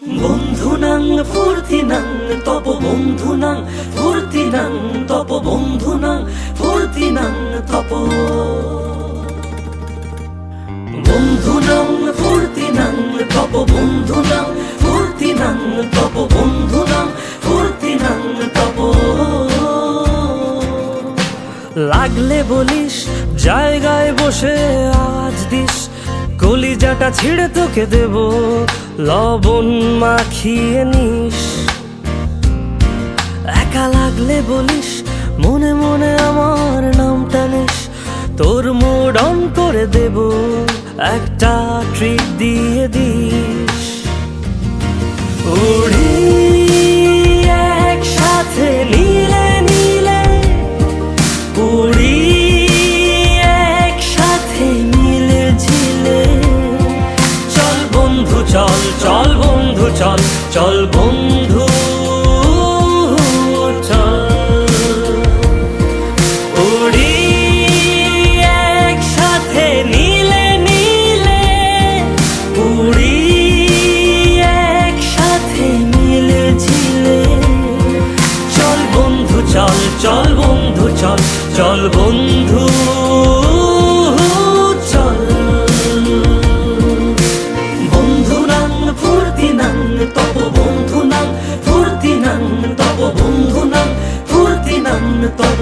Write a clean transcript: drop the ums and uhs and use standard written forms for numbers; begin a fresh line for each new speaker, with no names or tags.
বন্ধুনাং ফুর্তিনাং তপ বন্ধুনাং ফুর্তিনাং তপ বন্ধুনাং ফুর্তিনাং তপ বন্ধুনাং ফুর্তিনাং তপ বন্ধুনাং ফুর্তিনাং তপ বন্ধুনাং ফুর্তিনাং তপ। লাগলে বলিস জায়গায় বসে আওয়াজ দিস, কলিজাটা ছিঁড়ে তোকে দেব লবণ মাখিয়ে নিস। একা লাগলে বলিস মনে মনে আমার নামটা নিস, তোর মুড অন করে দেব একটা ট্রিট দিয়ে দিস। উড়ি একসাথে নীলে নীলে, উড়ি একসাথে মিলে ঝিলে, চল বন্ধু চল, চল বন্ধু চল, চল বন্ধু চল। উড়ি একসাথে নীলে নীলে, উড়ি একসাথে মিলে ঝিলে, চল বন্ধু চল, চল বন্ধু চল, চল বন্ধু চল। বন্ধুনাং ফুর্তিনাং তপ বন্ধুনাং ফুর্তিনাং তপ বন্ধুনাং ফুর্তিনাং তপ।